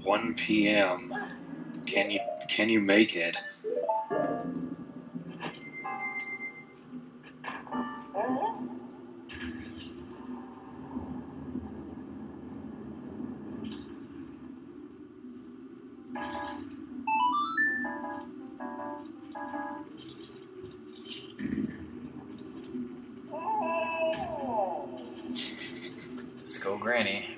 1 p.m. Can you make it? Let's go, Granny.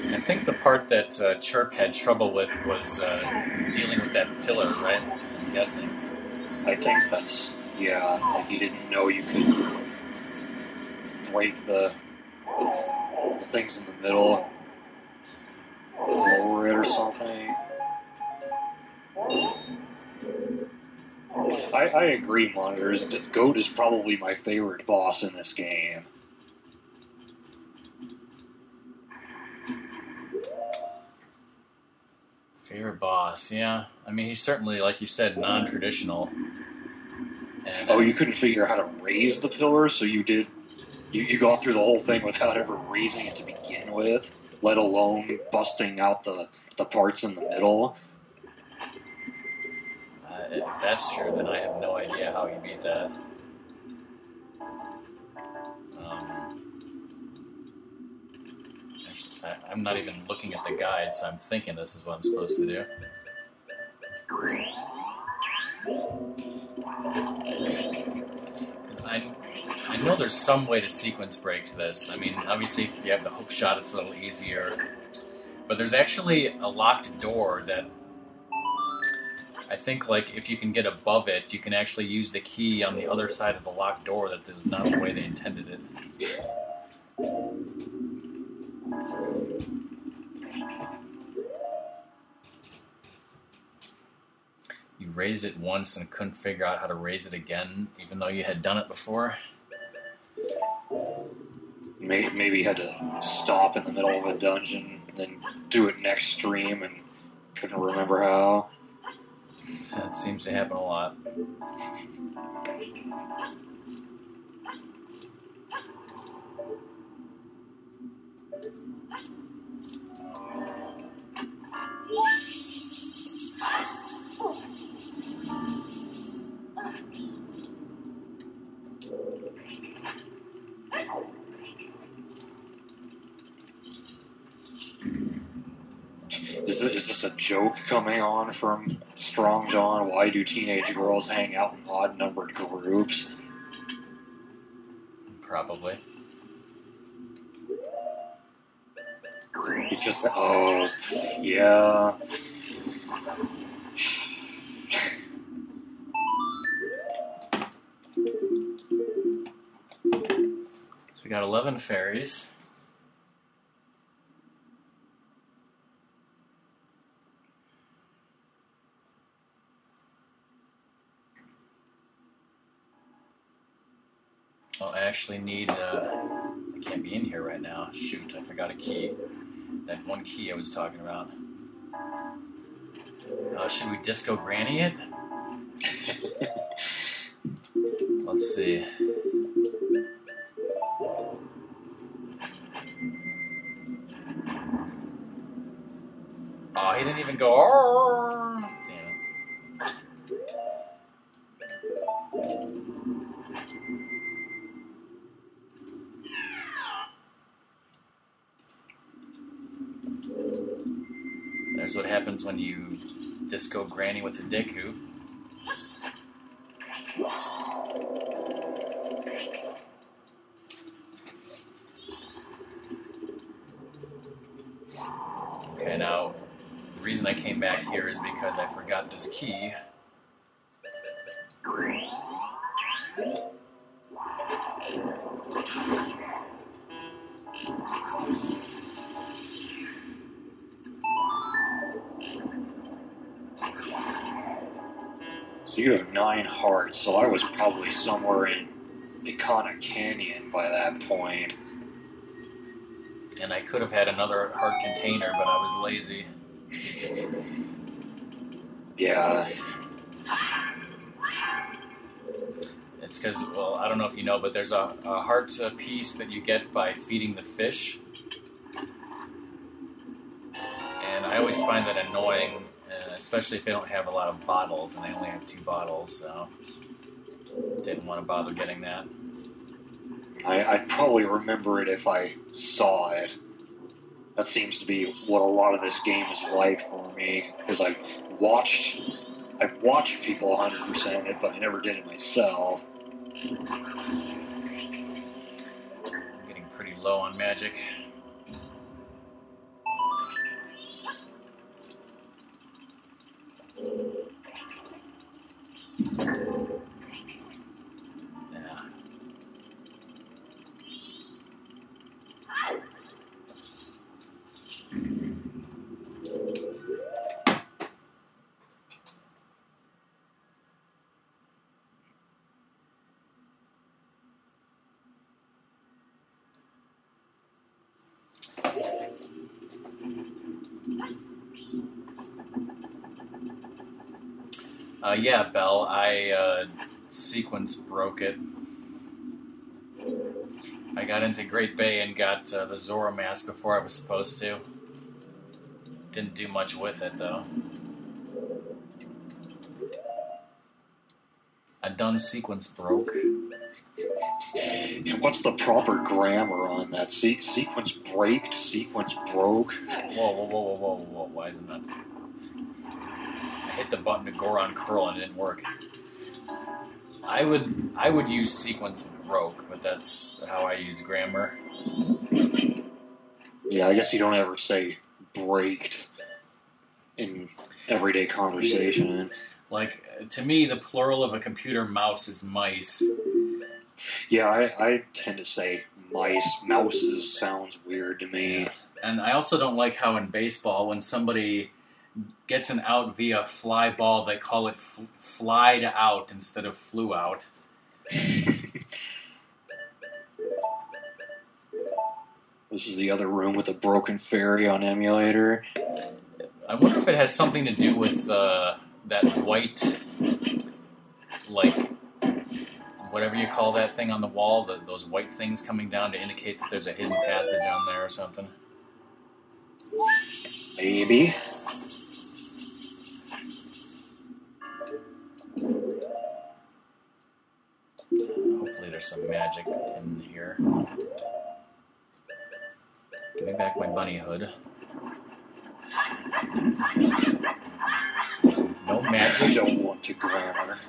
I think the part that Chirp had trouble with was dealing with that pillar, right? I'm guessing. I think that's, yeah, like you didn't know you could break the things in the middle, lower it or something. I agree, Monitors. Goat is probably my favorite boss in this game. Favorite boss, yeah. I mean, he's certainly, like you said, non-traditional. And, Oh, you couldn't figure out how to raise the pillar, so you got through the whole thing without ever raising it to begin with, let alone busting out the parts in the middle. If that's true, then I have no idea how he beat that. I'm not even looking at the guide, so I'm thinking this is what I'm supposed to do. I know there's some way to sequence break this. I mean, obviously if you have the hook shot, it's a little easier. But there's actually a locked door that I think, like, if you can get above it, you can actually use the key on the other side of the locked door. That is not the way they intended it. You raised it once and couldn't figure out how to raise it again, even though you had done it before. Maybe you had to stop in the middle of a dungeon and then do it next stream and couldn't remember how. That seems to happen a lot. Is this a joke coming on from Strong John? Why do teenage girls hang out in odd-numbered groups? Probably. It just, oh, yeah. So we got 11 fairies. I actually need, I can't be in here right now. Shoot, I forgot a key. That one key I was talking about. Should we Disco Granny it? Let's see. Oh, he didn't even go, "Arr!" Damn it. There's what happens when you Disco Granny with a dick hoop. Okay, now, the reason I came back here is because I forgot this key. So you have 9 hearts, so I was probably somewhere in Icona Canyon by that point. And I could have had another heart container, but I was lazy. Yeah. It's because, well, I don't know if you know, but there's a heart piece that you get by feeding the fish. And I always find that annoying, especially if they don't have a lot of bottles, and I only have 2 bottles, so didn't want to bother getting that. I'd probably remember it if I saw it. That seems to be what a lot of this game is like for me, because I've watched people 100% it, but I never did it myself. I'm getting pretty low on magic. Yeah, Belle, I sequence broke it. I got into Great Bay and got the Zora mask before I was supposed to. Didn't do much with it, though. A done sequence broke. What's the proper grammar on that? Sequence braked? Sequence broke? Whoa. Why isn't that? I hit the button to Goron curl and it didn't work. I would use sequence broke, but that's how I use grammar. Yeah, I guess you don't ever say braked in everyday conversation. Like, to me, the plural of a computer mouse is mice. Yeah, I tend to say mice. Mouses sounds weird to me. And I also don't like how in baseball, when somebody gets an out via fly ball, they call it flied out instead of flew out. This is the other room with a broken fairy on emulator. I wonder if it has something to do with that white, like, whatever you call that thing on the wall, those white things coming down to indicate that there's a hidden passage on there or something. Maybe. Hopefully there's some magic in here. Give me back my bunny hood. No magic. I don't want to grammar.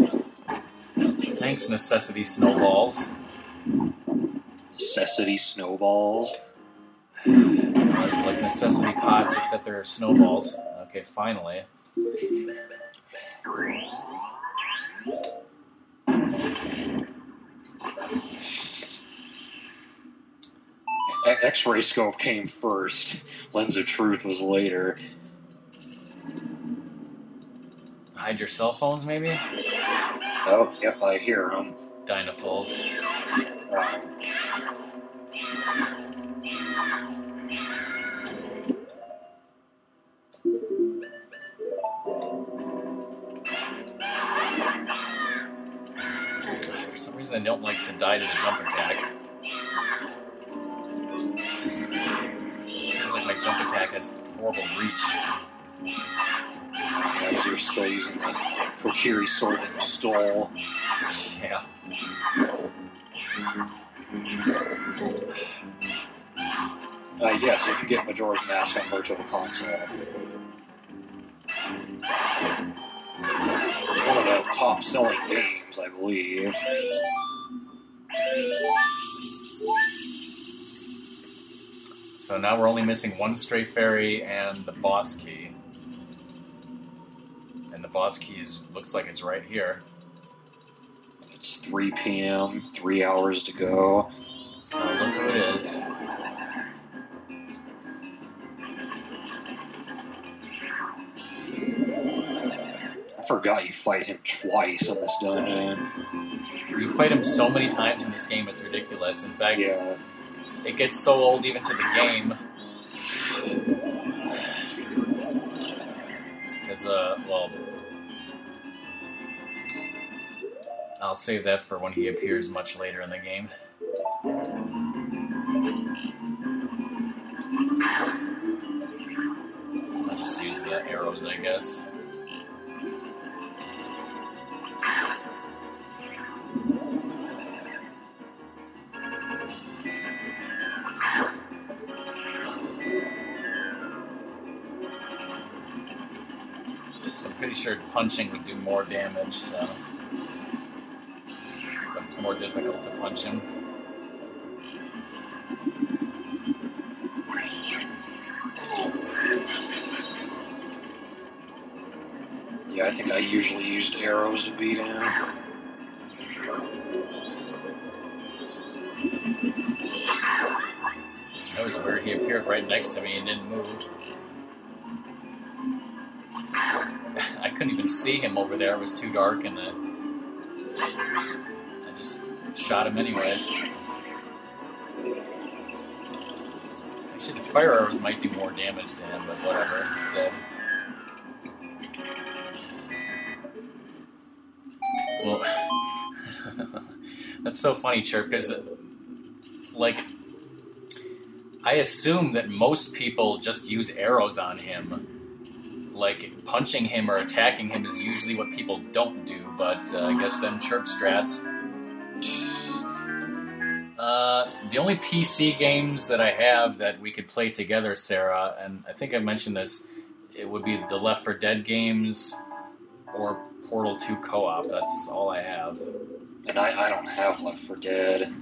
Thanks, Necessity Snowballs. Necessity Snowballs? Like Necessity Pots, except they're snowballs. Okay, finally. X-ray scope came first. Lens of truth was later. Hide your cell phones, maybe? Oh, yep, I hear them. Dynafools. For some reason, I don't like to die to the jump attack. It seems like my jump attack has horrible reach. As you're still using the Kokiri sword that you stole. Yeah. Yes, you can get Majora's Mask on Virtual Console. It's one of the top-selling games, I believe. So now we're only missing one stray fairy and the boss key. And the boss key looks like it's right here. It's 3 p.m., 3 hours to go. Oh, look who it is. I forgot you fight him twice in this dungeon. You fight him so many times in this game, it's ridiculous. In fact, Yeah. it gets so old even to the game. Because, well, I'll save that for when he appears much later in the game. I'll just use the arrows, I guess. I'm pretty sure punching would do more damage, so... but it's more difficult to punch him. Yeah, I think I usually used arrows to beat him. That was weird. He appeared right next to me and didn't move. I couldn't even see him over there. It was too dark, and I just shot him anyways. Actually, the fire arrows might do more damage to him, but whatever. He's dead. Well, that's so funny, Chirp, because, like, I assume that most people just use arrows on him. Like, punching him or attacking him is usually what people don't do, but I guess them Chirp strats. The only PC games that I have that we could play together, Sarah, and I think I mentioned this, it would be the Left 4 Dead games or Portal 2 co-op. That's all I have. And I don't have Left 4 Dead.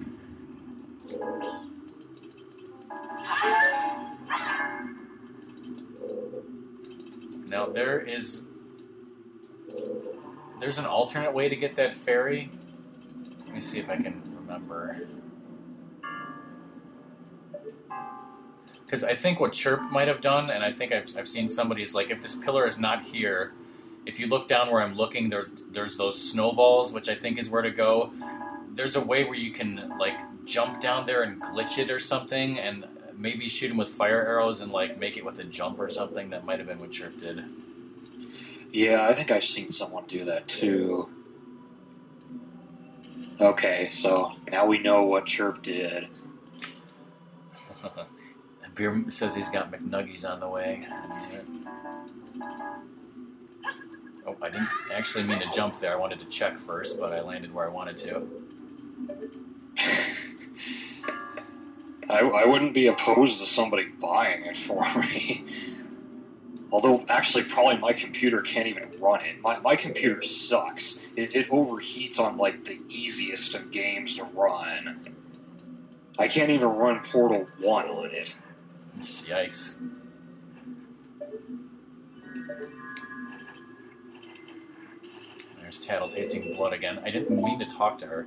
Now, there's an alternate way to get that ferry. Let me see if I can remember. Because I think what Chirp might have done, and I think I've seen somebody's like, if this pillar is not here, if you look down where I'm looking, there's those snowballs, which I think is where to go. There's a way where you can like jump down there and glitch it or something, and maybe shoot him with fire arrows and like make it with a jump or something. That might have been what Chirp did. Yeah, I think I've seen someone do that too. Okay, so now we know what Chirp did. Beer says he's got McNuggies on the way. Oh, I didn't actually mean to jump there. I wanted to check first, but I landed where I wanted to. I wouldn't be opposed to somebody buying it for me. Although, actually, probably my computer can't even run it. My computer sucks. It overheats on, like, the easiest of games to run. I can't even run Portal 1 on it. Yikes. There's Tattle tasting blood again. I didn't mean to talk to her.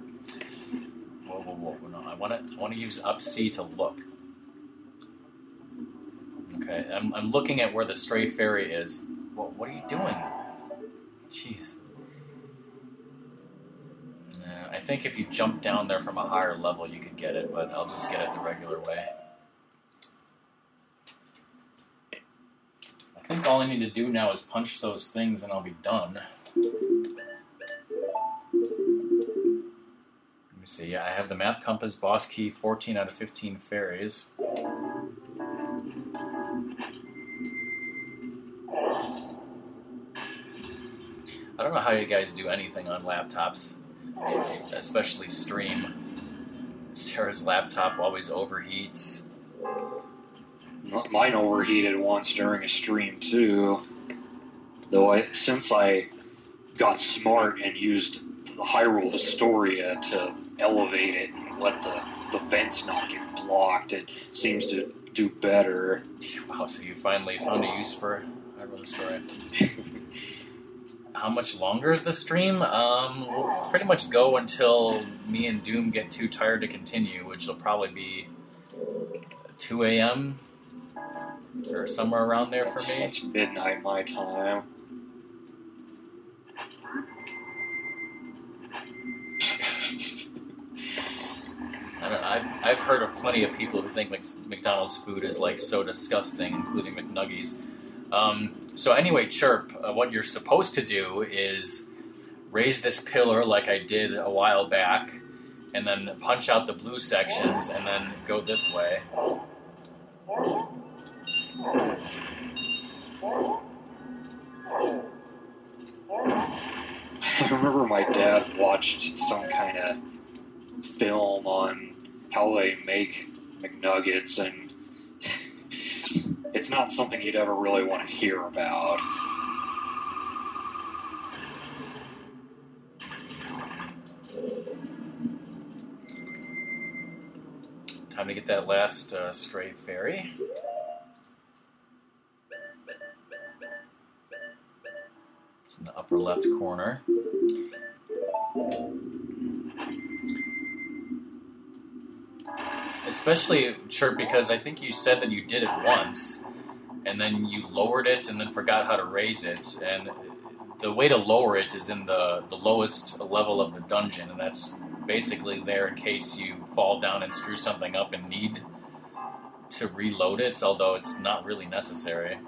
Whoa. No, I want to use up C to look. Okay, I'm looking at where the stray fairy is. Well, what are you doing? Jeez. I think if you jump down there from a higher level, you could get it, but I'll just get it the regular way. I think all I need to do now is punch those things and I'll be done. Let me see. Yeah, I have the map compass, boss key, 14 out of 15 fairies. I don't know how you guys do anything on laptops, especially stream. Sarah's laptop always overheats. Mine overheated once during a stream, too. Though since I got smart and used the Hyrule Historia to elevate it and let the vents not get blocked, it seems to do better. Wow, so you finally found a use for Hyrule Historia. How much longer is the stream? We'll pretty much go until me and Doom get too tired to continue, which will probably be 2 a.m. or somewhere around there for me. It's midnight my time. I don't I've heard of plenty of people who think McDonald's food is like so disgusting, including McNuggies. So anyway, Chirp, what you're supposed to do is raise this pillar like I did a while back, and then punch out the blue sections, and then go this way. I remember my dad watched some kind of film on how they make McNuggets, and it's not something you'd ever really want to hear about. Time to get that last stray fairy. It's in the upper left corner. Especially, Chirp, because I think you said that you did it once, and then you lowered it and then forgot how to raise it. And the way to lower it is in the lowest level of the dungeon, and that's basically there in case you fall down and screw something up and need to reload it, although it's not really necessary.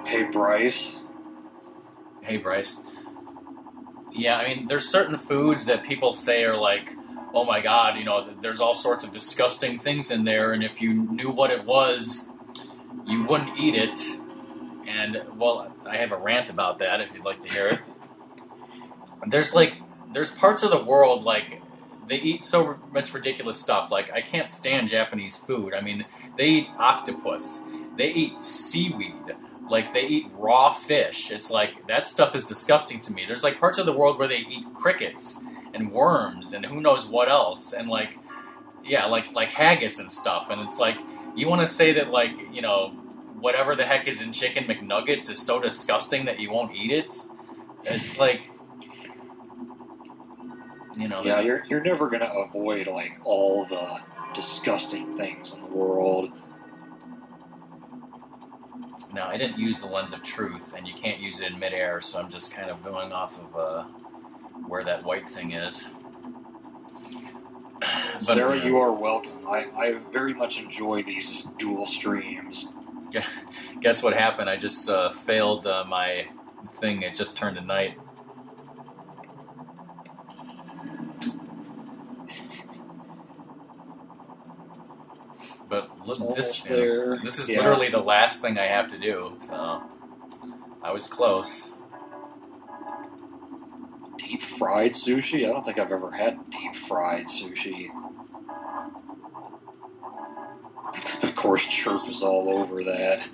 Hey, Bryce. Hey, Bryce. Yeah, I mean, there's certain foods that people say are like, oh my god, there's all sorts of disgusting things in there, and if you knew what it was, you wouldn't eat it. And, well, I have a rant about that if you'd like to hear it. There's parts of the world, like, they eat so much ridiculous stuff. Like, I can't stand Japanese food. I mean, they eat octopus. They eat seaweed. Like, they eat raw fish. It's like, that stuff is disgusting to me. There's, like, parts of the world where they eat crickets and worms and who knows what else. And, like, yeah, like haggis and stuff. And it's like, you want to say that, like, whatever the heck is in Chicken McNuggets is so disgusting that you won't eat it? It's like... Yeah, you're never gonna avoid like all the disgusting things in the world. No, I didn't use the lens of truth, and you can't use it in midair, so I'm just kind of going off of where that white thing is. But, Sarah, you are welcome. I very much enjoy these dual streams. Guess what happened? I just failed my thing. It just turned to night. But this is literally the last thing I have to do, so I was close. Deep fried sushi? I don't think I've ever had deep fried sushi. Of course, Chirp is all over that.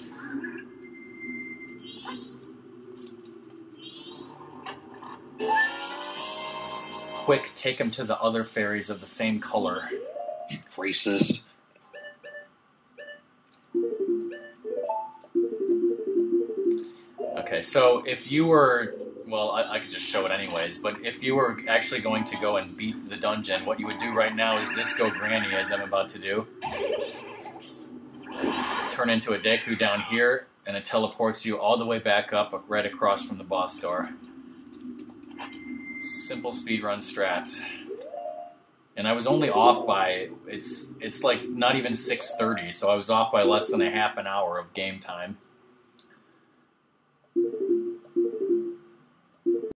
Quick, take him to the other fairies of the same color. Racist. Okay, so if you were... Well, I could just show it anyways, but if you were actually going to go and beat the dungeon, what you would do right now is Disco Granny, as I'm about to do. Turn into a Deku down here, and it teleports you all the way back up, right across from the boss door. Simple speedrun strats. And I was only off by... It's like not even 6:30, so I was off by less than a half an hour of game time.